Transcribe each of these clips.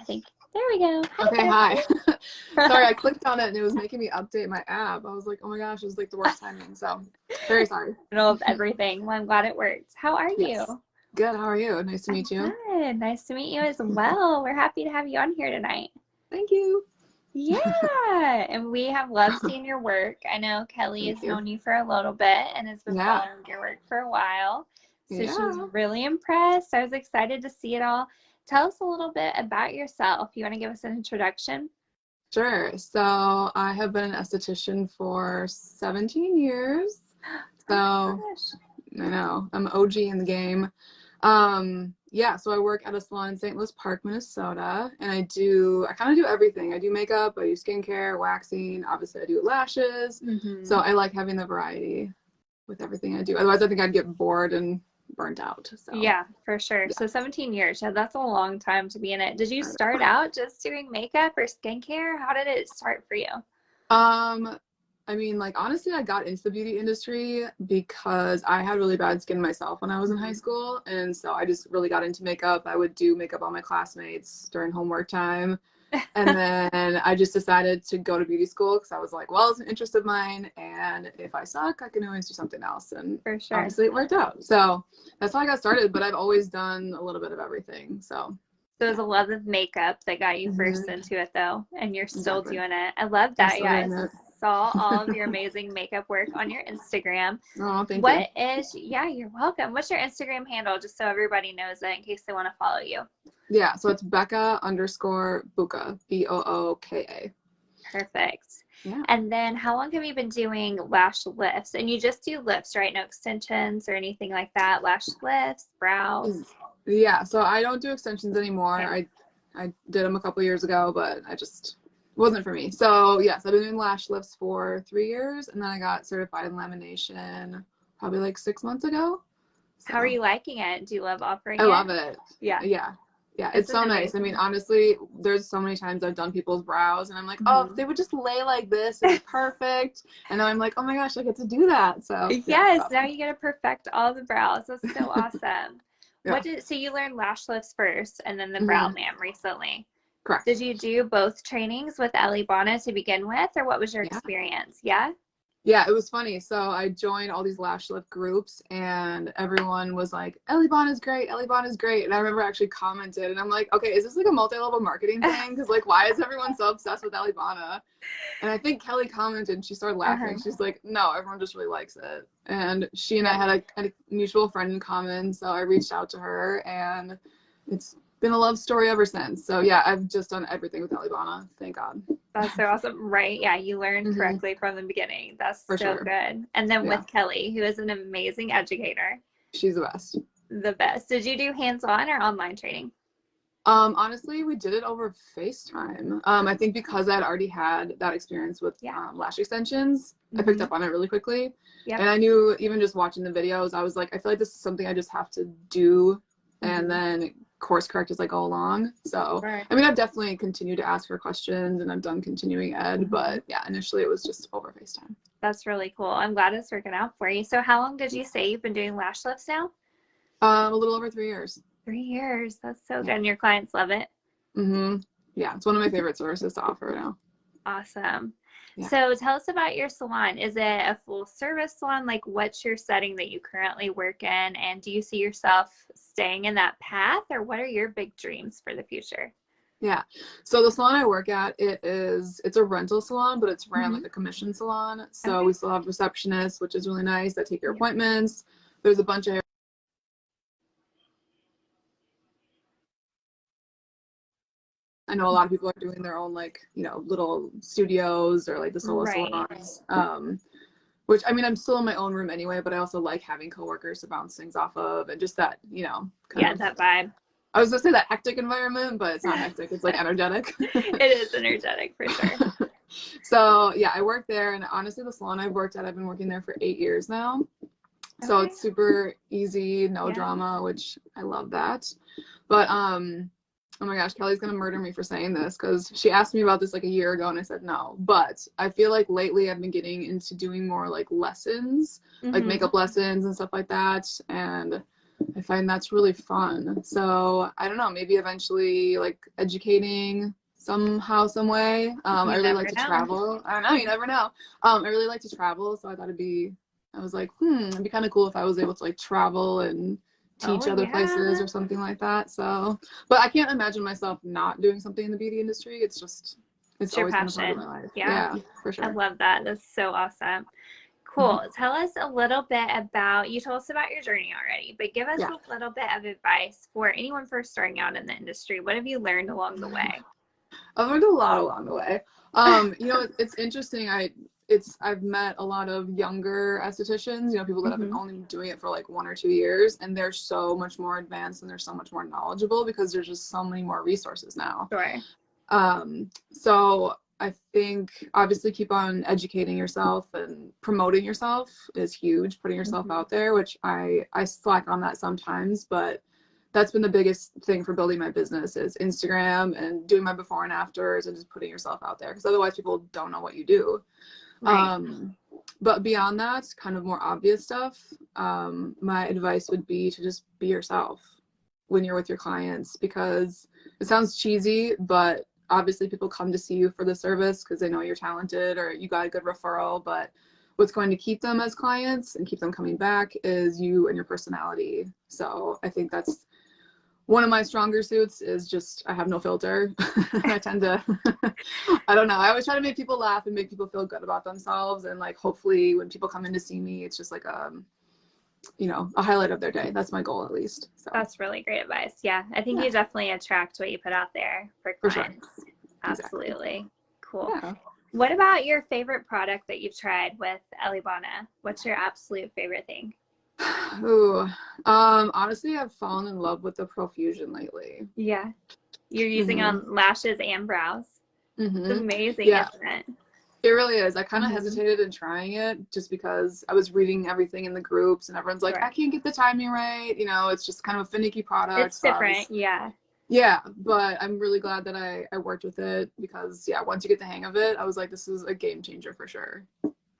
think. There we go. Okay, hi. Sorry, I clicked on it and it was making me update my app. I was like, oh my gosh, it was like the worst timing. So very sorry. Middle of everything. Well, I'm glad it worked. How are Yes. you? Good. How are you? Nice to meet you. Good. Nice to meet you as well. We're happy to have you on here tonight. Thank you. Yeah, and we have loved seeing your work. I know Kelly has known you for a little bit and has been following your work for a while. So she's really impressed. I was excited to see it all. Tell us a little bit about yourself. You want to give us an introduction? Sure. So I have been an esthetician for 17 years. So I know I'm OG in the game. Yeah, so I work at a salon in St. Louis Park, Minnesota, and I kind of do everything. I do makeup, I do skincare, waxing, obviously I do lashes. So I like having the variety with everything I do. Otherwise I think I'd get bored and burnt out. So yeah, for sure. Yeah. So 17 years, yeah, that's a long time to be in it. Did you start out just doing makeup or skincare? How did it start for you? I mean, like, honestly, I got into the beauty industry because I had really bad skin myself when I was in high school. And so I just really got into makeup. I would do makeup on my classmates during homework time. And then I just decided to go to beauty school because I was like, well, it's an interest of mine. And if I suck, I can always do something else. And for sure, obviously it worked out. So that's how I got started. But I've always done a little bit of everything. So it was a love of makeup that got you first into it, though, and you're still doing it. I love that. Yeah, I saw all of your amazing makeup work on your Instagram. Oh, thank you. Yeah, you're welcome. What's your Instagram handle, just so everybody knows it in case they want to follow you? Yeah, so it's Becca_Booka, Booka. Perfect. Yeah. And then how long have you been doing lash lifts? And you just do lifts, right? No extensions or anything like that? Lash lifts, brows? Yeah, so I don't do extensions anymore. Okay. I did them a couple years ago, but I just wasn't for me. So yes, I've been doing lash lifts for 3 years, and then I got certified in lamination probably like 6 months ago. So. How are you liking it? Do you love offering it? I love it. Yeah. Yeah, it's so nice. I mean, honestly, there's so many times I've done people's brows and I'm like, oh, if they would just lay like this, it'd be perfect. And now I'm like, oh my gosh, I get to do that. So yes, now you get to perfect all the brows. That's so awesome. So you learned lash lifts first and then the brow lamb recently. Correct. Did you do both trainings with Ellie Bonnet to begin with, or what was your experience? Yeah, it was funny. So I joined all these lash lift groups and everyone was like, Ellie Bonnet is great. Ellie Bonnet is great. And I remember actually commented and I'm like, okay, is this like a multi-level marketing thing? Because like, why is everyone so obsessed with Ellie Bonnet? And I think Kelly commented and she started laughing. She's like, no, everyone just really likes it. And she and I had a mutual friend in common. So I reached out to her and it's been a love story ever since. So yeah, I've just done everything with Ellie Bonnet. Thank God. That's so awesome. Right. Yeah. You learned correctly from the beginning. That's so good. And then with Kelly, who is an amazing educator. She's the best. The best. Did you do hands-on or online training? Honestly, we did it over FaceTime. I think because I'd already had that experience with lash extensions, I picked up on it really quickly. And I knew even just watching the videos, I was like, I feel like this is something I just have to do and then course correct as I go along. So I mean, I've definitely continued to ask her questions and I've done continuing ed, but yeah, initially it was just over FaceTime. That's really cool. I'm glad it's working out for you. So how long did you say you've been doing lash lifts now? A little over 3 years. 3 years. That's so good. And your clients love it? Yeah, it's one of my favorite services to offer now. Awesome. So tell us about your salon. Is it a full service salon? Like, what's your setting that you currently work in? And do you see yourself staying in that path, or what are your big dreams for the future? Yeah. So the salon I work at, it's a rental salon, but it's ran like a commission salon. So we still have receptionists, which is really nice, that take your appointments. There's a bunch of I know a lot of people are doing their own, like, you know, little studios or like the solo salons, which, I mean, I'm still in my own room anyway, but I also like having coworkers to bounce things off of and just that, you know, that vibe. I was gonna say that hectic environment, but it's not hectic. It's like energetic. It is energetic for sure. So yeah, I work there, and honestly, the salon I've worked at, I've been working there for 8 years now. So it's super easy, no drama, which I love that. But oh my gosh, Kelly's gonna murder me for saying this because she asked me about this like a year ago and I said no. But I feel like lately I've been getting into doing more like lessons, like makeup lessons and stuff like that. And I find that's really fun. So I don't know, maybe eventually like educating somehow, some way. I really like to travel. I don't know, you never know. I really like to travel, so I thought I was like, it'd be kind of cool if I was able to like travel and teach other places or something like that. So, but I can't imagine myself not doing something in the beauty industry. It's always been a part of my life. Yeah, for sure. I love that. That's so awesome. Cool. Tell us a little bit about, you told us about your journey already, but give us a little bit of advice for anyone first starting out in the industry. What have you learned along the way? I've learned a lot along the way. You know, it's interesting. I've met a lot of younger estheticians, you know, people that have been only doing it for like 1 or 2 years, and they're so much more advanced and they're so much more knowledgeable because there's just so many more resources now. Sure. So I think obviously keep on educating yourself, and promoting yourself is huge, putting yourself out there, which I slack on that sometimes, but that's been the biggest thing for building my business is Instagram and doing my before and afters and just putting yourself out there, because otherwise people don't know what you do. Right. But beyond that, kind of more obvious stuff, my advice would be to just be yourself when you're with your clients, because it sounds cheesy, but obviously people come to see you for the service because they know you're talented or you got a good referral, but what's going to keep them as clients and keep them coming back is you and your personality. So I think that's one of my stronger suits, is just I have no filter. I tend to I don't know, I always try to make people laugh and make people feel good about themselves, and like hopefully when people come in to see me, it's just like you know, a highlight of their day. That's my goal, at least. So that's really great advice. Yeah, I think you definitely attract what you put out there for clients. For sure. Absolutely. Exactly. Cool. Yeah. What about your favorite product that you've tried with Elibana? What's your absolute favorite thing? Ooh, honestly, I've fallen in love with the Profusion lately. Yeah, you're using on lashes and brows. It's amazing, isn't it? It really is. I kind of hesitated in trying it just because I was reading everything in the groups and everyone's like, I can't get the timing right. You know, it's just kind of a finicky product. It's different. Yeah. Yeah. But I'm really glad that I worked with it, because once you get the hang of it, I was like, this is a game changer for sure.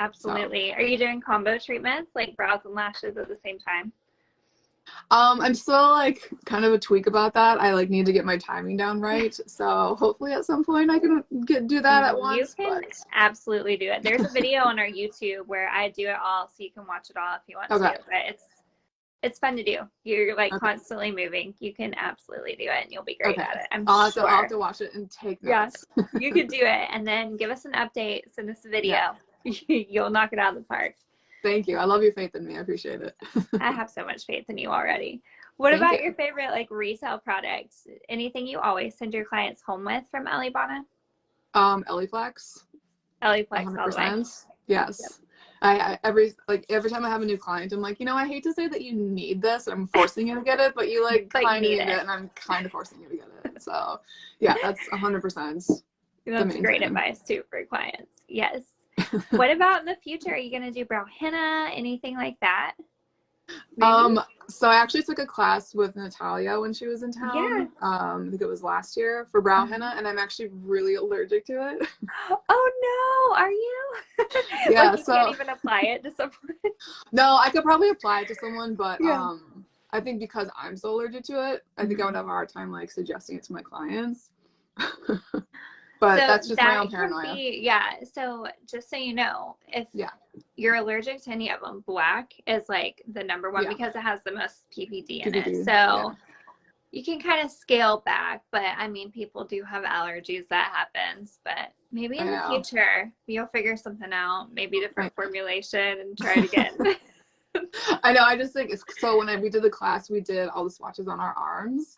Absolutely. So. Are you doing combo treatments like brows and lashes at the same time? I'm still like kind of a tweak about that. I like need to get my timing down right. So hopefully at some point I can do that at once. You can absolutely do it. There's a video on our YouTube where I do it all, so you can watch it all if you want to. But it's fun to do. You're like constantly moving. You can absolutely do it, and you'll be great at it. I'll have to watch it and take notes. Yes, you can do it, and then give us an update. Send us a video. You'll knock it out of the park. Thank you. I love your faith in me. I appreciate it. I have so much faith in you already. What about your favorite like resale products? Anything you always send your clients home with from Elibana? Eliflex. Eliflex, 100%. Yes. Yep. I every time I have a new client, I'm like, you know, I hate to say that you need this, I'm forcing you to get it, but you like kind of need it, and I'm kind of forcing you to get it. So yeah, that's 100%. That's great advice too for clients. Yes. What about in the future? Are you going to do brow henna, anything like that? Maybe? So I actually took a class with Natalia when she was in town. I think it was last year, for brow henna, and I'm actually really allergic to it. Oh no, are you? Yeah, like you can't even apply it to someone? No, I could probably apply it to someone, but I think because I'm so allergic to it, I think I would have a hard time like suggesting it to my clients. But that's just my own paranoia. So just so you know, if you're allergic to any of them, black is like the number one because it has the most PPD in it. So you can kind of scale back, but I mean, people do have allergies. That happens. But maybe in the future, you'll figure something out, maybe different formulation, and try it again. I know. I just think so when we did the class, we did all the swatches on our arms.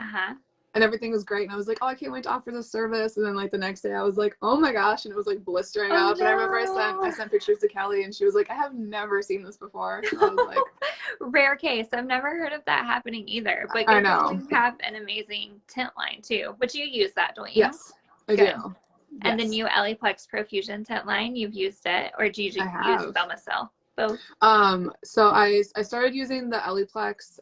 And everything was great, and I was like, oh, I can't wait to offer this service. And then like the next day I was like, oh my gosh, and it was like blistering up. And I remember I sent pictures to Kelly, and she was like, I have never seen this before. And I was like, rare case. I've never heard of that happening either. But you have an amazing tint line too, which you use that, don't you? Yes, I do. And the new Eliplex Profusion tint line, you've used it, or do you use Belmacil? Both. So I started using the Eliplex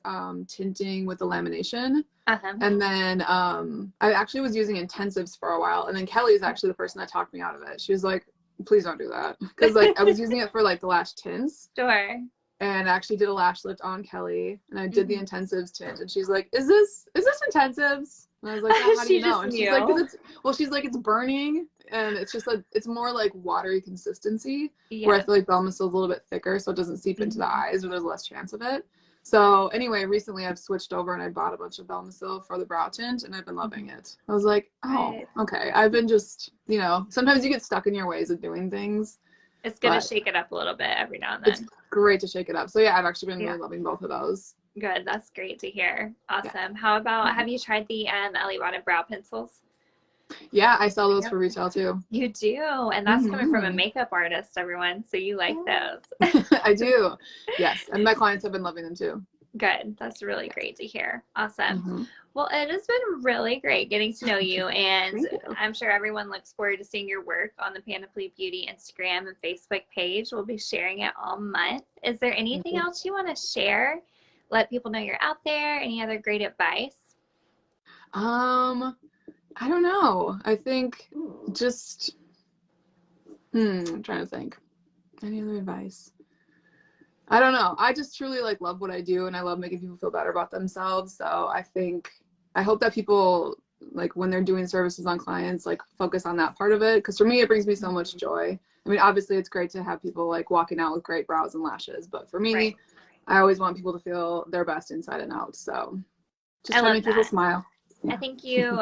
tinting with the lamination. And then I actually was using intensives for a while, and then Kelly is actually the person that talked me out of it. She was like, please don't do that, because like I was using it for like the lash tints. Sure. and actually did a lash lift on Kelly, and I did the intensives tint, and she's like, is this intensives? And I was like, well, how do you know? And she's like, she's like, it's burning, and it's just it's more like watery consistency, where I feel like Belmacil is a little bit thicker, so it doesn't seep into the eyes, or there's less chance of it. So anyway, recently I've switched over and I bought a bunch of Belmacil for the brow tint, and I've been loving it. I was like, oh, okay. I've been just, sometimes you get stuck in your ways of doing things. It's going to shake it up a little bit every now and then. It's great to shake it up. So yeah, I've actually been really loving both of those. Good. That's great to hear. Awesome. Yeah. How about, have you tried the Ellie Bonnet brow pencils? Yeah, I sell those for retail too. You do, and that's coming from a makeup artist, everyone. So you like those. I do. Yes, and my clients have been loving them too. Good. That's really great to hear. Awesome. Well, it has been really great getting to know you, and I'm sure everyone looks forward to seeing your work on the Panoply Beauty Instagram and Facebook page. We'll be sharing it all month. Is there anything else you want to share? Let people know you're out there. Any other great advice? I don't know. I think just, I'm trying to think. Any other advice? I don't know. I just truly love what I do, and I love making people feel better about themselves. So I hope that people, when they're doing services on clients, focus on that part of it. Because for me, it brings me so much joy. I mean, obviously it's great to have people walking out with great brows and lashes, but for me, I always want people to feel their best inside and out. So just try to make people smile. Yeah. I think you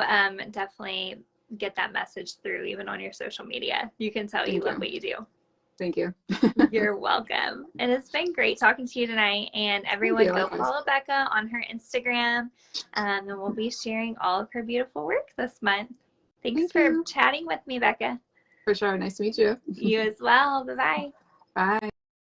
definitely get that message through, even on your social media. You can tell you love what you do. Thank you. You're welcome. And it's been great talking to you tonight. And everyone go follow Becca on her Instagram. And we'll be sharing all of her beautiful work this month. Thanks for chatting with me, Becca. For sure. Nice to meet you. You as well. Bye-bye. Bye.